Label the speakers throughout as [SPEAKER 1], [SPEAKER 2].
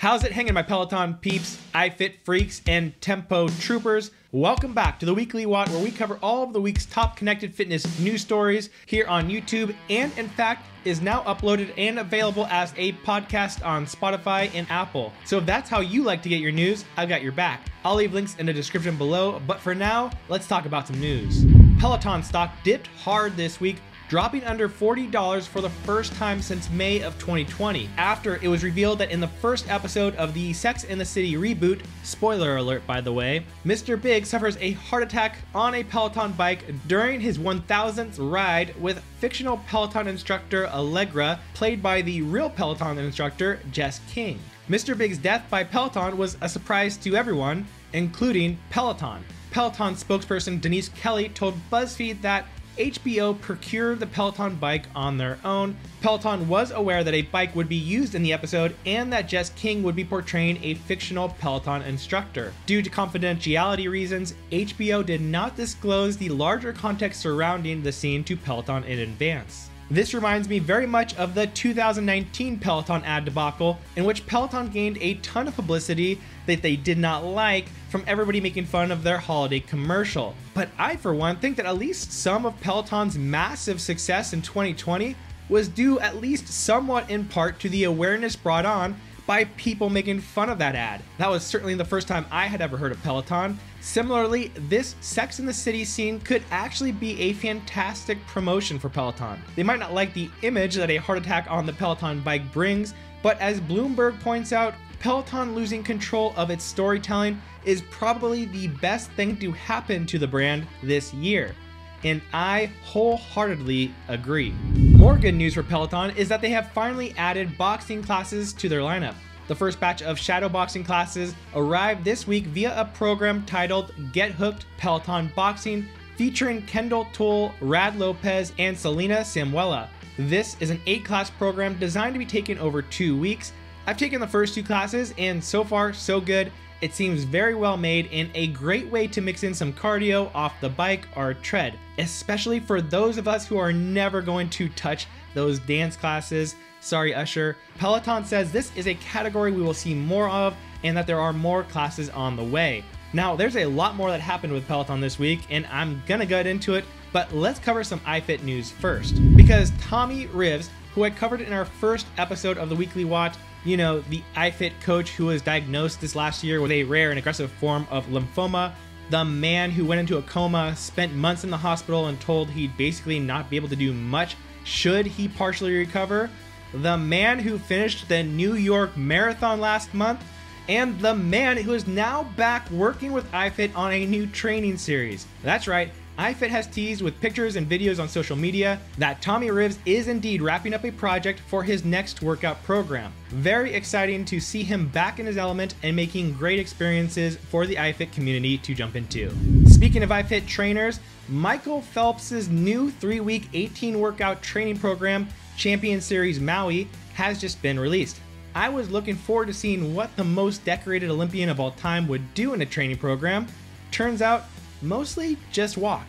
[SPEAKER 1] How's it hanging, my Peloton peeps, iFIT freaks, and tempo troopers? Welcome back to the Weekly Watt, where we cover all of the week's top connected fitness news stories here on YouTube, and in fact is now uploaded and available as a podcast on Spotify and Apple. So if that's how you like to get your news, I've got your back. I'll leave links in the description below, but for now, let's talk about some news. Peloton stock dipped hard this week, dropping under $40 for the first time since May of 2020, after it was revealed that in the first episode of the Sex and the City reboot, spoiler alert by the way, Mr. Big suffers a heart attack on a Peloton bike during his 1000th ride with fictional Peloton instructor Allegra, played by the real Peloton instructor Jess King. Mr. Big's death by Peloton was a surprise to everyone, including Peloton. Peloton spokesperson Denise Kelly told BuzzFeed that HBO procured the Peloton bike on their own. Peloton was aware that a bike would be used in the episode and that Jess King would be portraying a fictional Peloton instructor. Due to confidentiality reasons, HBO did not disclose the larger context surrounding the scene to Peloton in advance. This reminds me very much of the 2019 Peloton ad debacle, in which Peloton gained a ton of publicity that they did not like from everybody making fun of their holiday commercial. But I, for one, think that at least some of Peloton's massive success in 2020 was due at least somewhat in part to the awareness brought on by people making fun of that ad. That was certainly the first time I had ever heard of Peloton. Similarly, this Sex and the City scene could actually be a fantastic promotion for Peloton. They might not like the image that a heart attack on the Peloton bike brings, but as Bloomberg points out, Peloton losing control of its storytelling is probably the best thing to happen to the brand this year. And I wholeheartedly agree. More good news for Peloton is that they have finally added boxing classes to their lineup. The first batch of shadow boxing classes arrived this week via a program titled Get Hooked Peloton Boxing, featuring Kendall Toole, Rad Lopez, and Selena Samuela. This is an 8-class program designed to be taken over 2 weeks. I've taken the first 2 classes and so far so good. It seems very well made and a great way to mix in some cardio off the bike or tread, especially for those of us who are never going to touch those dance classes. Sorry, Usher. Peloton says this is a category we will see more of and that there are more classes on the way. Now, there's a lot more that happened with Peloton this week and I'm gonna get into it, but let's cover some iFIT news first. Because Tommy Rivs, who I covered in our first episode of the Weekly Watch, you know, the iFIT coach who was diagnosed this last year with a rare and aggressive form of lymphoma, the man who went into a coma, spent months in the hospital and told he'd basically not be able to do much should he partially recover, the man who finished the New York Marathon last month, and the man who is now back working with iFIT on a new training series. That's right, iFIT has teased with pictures and videos on social media that Tommy Rivs is indeed wrapping up a project for his next workout program. Very exciting to see him back in his element and making great experiences for the iFIT community to jump into. Speaking of iFIT trainers, Michael Phelps' new 3-week 18 workout training program, Champion Series Maui, has just been released. I was looking forward to seeing what the most decorated Olympian of all time would do in a training program. Turns out, mostly just walk.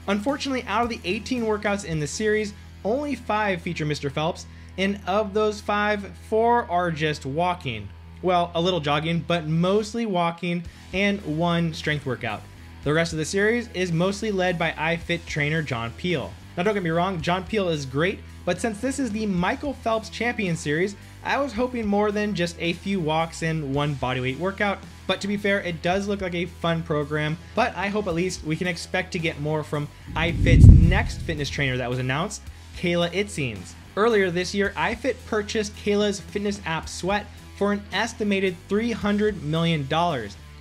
[SPEAKER 1] Unfortunately, out of the 18 workouts in the series, only 5 feature Mr. Phelps, and of those 5, 4 are just walking. Well, a little jogging, but mostly walking, and 1 strength workout. The rest of the series is mostly led by iFIT trainer John Peel. Now don't get me wrong, John Peel is great, but since this is the Michael Phelps Champion Series, I was hoping more than just a few walks and 1 bodyweight workout. But to be fair, it does look like a fun program, but I hope at least we can expect to get more from iFIT's next fitness trainer that was announced, Kayla Itsines. Earlier this year, iFIT purchased Kayla's fitness app Sweat for an estimated $300 million,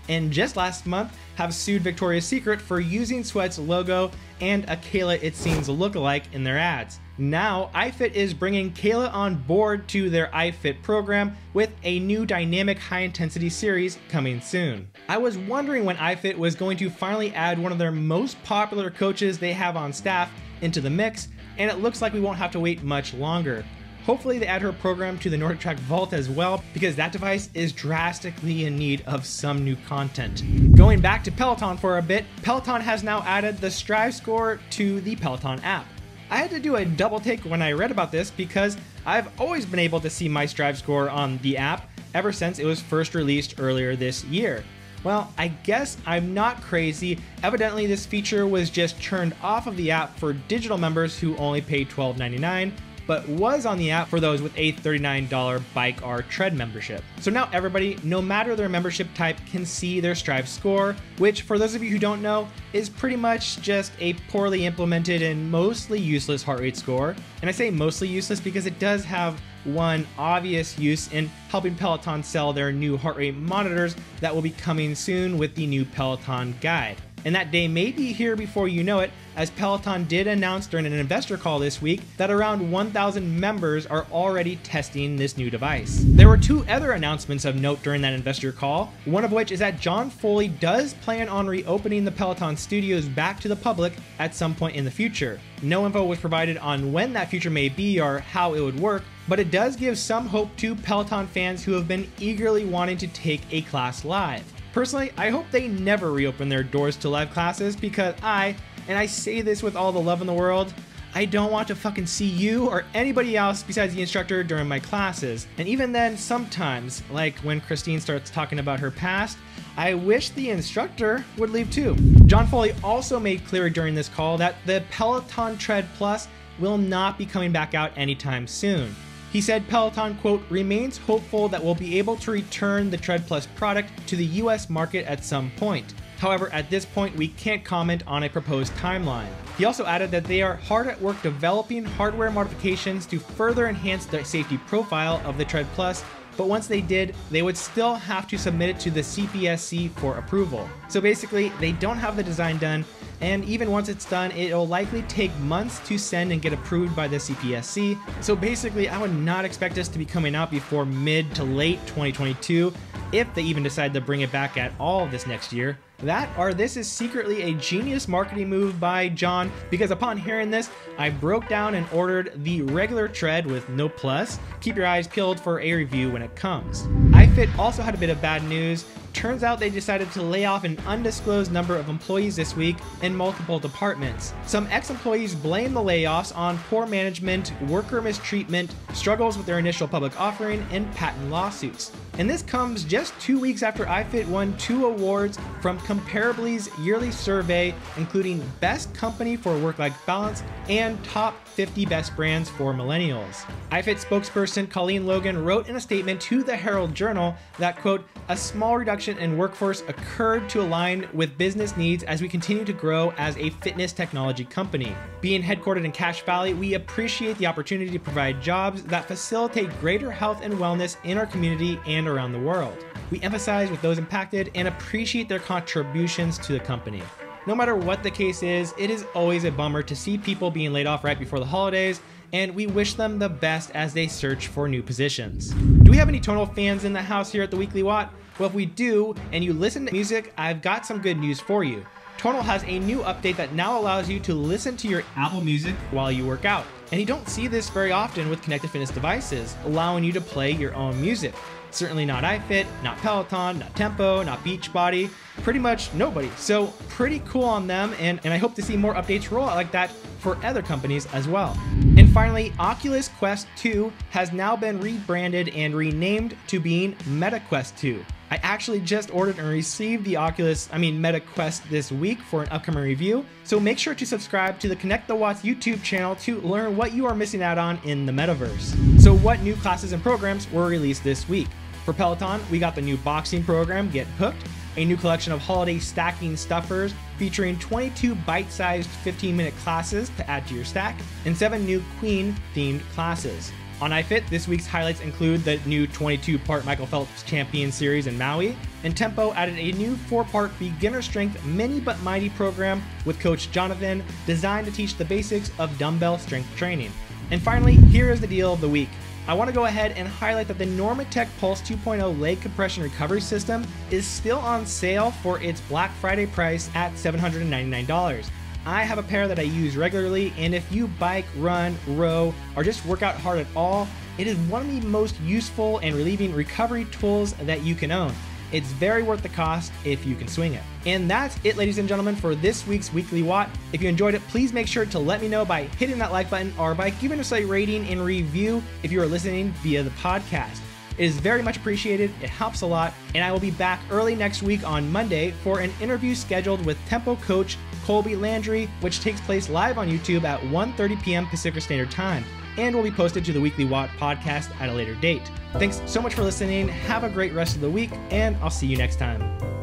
[SPEAKER 1] and just last month have sued Victoria's Secret for using Sweat's logo and a Kayla Itsines lookalike in their ads. Now, iFIT is bringing Kayla on board to their iFIT program with a new dynamic high-intensity series coming soon. I was wondering when iFIT was going to finally add one of their most popular coaches they have on staff into the mix, and it looks like we won't have to wait much longer. Hopefully they add her program to the Normatec Vault as well, because that device is drastically in need of some new content. Going back to Peloton for a bit, Peloton has now added the Strive score to the Peloton app. I had to do a double take when I read about this because I've always been able to see my Strive score on the app, ever since it was first released earlier this year. Well, I guess I'm not crazy. Evidently, this feature was just turned off of the app for digital members who only paid $12.99, but was on the app for those with a $39 bike or tread membership. So now everybody, no matter their membership type, can see their Strive score, which for those of you who don't know, is pretty much just a poorly implemented and mostly useless heart rate score. And I say mostly useless because it does have one obvious use in helping Peloton sell their new heart rate monitors that will be coming soon with the new Peloton guide. And that day may be here before you know it, as Peloton did announce during an investor call this week that around 1,000 members are already testing this new device. There were two other announcements of note during that investor call, one of which is that John Foley does plan on reopening the Peloton studios back to the public at some point in the future. No info was provided on when that future may be or how it would work, but it does give some hope to Peloton fans who have been eagerly wanting to take a class live. Personally, I hope they never reopen their doors to live classes because and I say this with all the love in the world, I don't want to fucking see you or anybody else besides the instructor during my classes. And even then, sometimes, like when Christine starts talking about her past, I wish the instructor would leave too. John Foley also made clear during this call that the Peloton Tread Plus will not be coming back out anytime soon. He said Peloton, quote, remains hopeful that we'll be able to return the Tread Plus product to the US market at some point. However, at this point, we can't comment on a proposed timeline. He also added that they are hard at work developing hardware modifications to further enhance the safety profile of the Tread Plus, but once they did, they would still have to submit it to the CPSC for approval. So basically, they don't have the design done, and even once it's done, it'll likely take months to send and get approved by the CPSC. So basically, I would not expect this to be coming out before mid to late 2022, if they even decide to bring it back at all this next year. That or this is secretly a genius marketing move by John, because upon hearing this, I broke down and ordered the regular tread with no plus. Keep your eyes peeled for a review when it comes. iFIT also had a bit of bad news. Turns out they decided to lay off an undisclosed number of employees this week in multiple departments. Some ex-employees blame the layoffs on poor management, worker mistreatment, struggles with their initial public offering, and patent lawsuits. And this comes just 2 weeks after iFIT won 2 awards from Comparably's yearly survey, including Best Company for Work-Life Balance and Top 50 Best Brands for Millennials. iFIT spokesperson Colleen Logan wrote in a statement to the Herald Journal that, quote, a small reduction in workforce occurred to align with business needs as we continue to grow as a fitness technology company. Being headquartered in Cache Valley, we appreciate the opportunity to provide jobs that facilitate greater health and wellness in our community and around the world. We empathize with those impacted and appreciate their contributions to the company. No matter what the case is, it is always a bummer to see people being laid off right before the holidays, and we wish them the best as they search for new positions. Do we have any Tonal fans in the house here at the Weekly Watt? Well, if we do, and you listen to music, I've got some good news for you. Tonal has a new update that now allows you to listen to your Apple Music while you work out. And you don't see this very often with connected fitness devices, allowing you to play your own music. Certainly not iFIT, not Peloton, not Tempo, not Beachbody, pretty much nobody. So pretty cool on them, and I hope to see more updates roll out like that for other companies as well. And finally, Oculus Quest 2 has now been rebranded and renamed to being Meta Quest 2. I actually just ordered and received the Meta Quest this week for an upcoming review, so make sure to subscribe to the Connect the Watts YouTube channel to learn what you are missing out on in the metaverse. So what new classes and programs were released this week? For Peloton, we got the new boxing program, Get Hooked, a new collection of holiday stacking stuffers featuring 22 bite-sized 15-minute classes to add to your stack, and 7 new Queen-themed classes. On iFIT, this week's highlights include the new 22-part Michael Phelps Champion Series in Maui, and Tempo added a new 4-part beginner strength mini but mighty program with Coach Jonathan, designed to teach the basics of dumbbell strength training. And finally, here is the deal of the week. I want to go ahead and highlight that the Normatec Pulse 2.0 leg compression recovery system is still on sale for its Black Friday price at $799. I have a pair that I use regularly, and if you bike, run, row, or just work out hard at all, it is one of the most useful and relieving recovery tools that you can own. It's very worth the cost if you can swing it. And that's it, ladies and gentlemen, for this week's Weekly Watt. If you enjoyed it, please make sure to let me know by hitting that like button or by giving us a rating and review if you are listening via the podcast. It is very much appreciated, it helps a lot, and I will be back early next week on Monday for an interview scheduled with Tempo coach Colby Landry, which takes place live on YouTube at 1:30 p.m. Pacific Standard Time, and will be posted to the Weekly Watt podcast at a later date. Thanks so much for listening, have a great rest of the week, and I'll see you next time.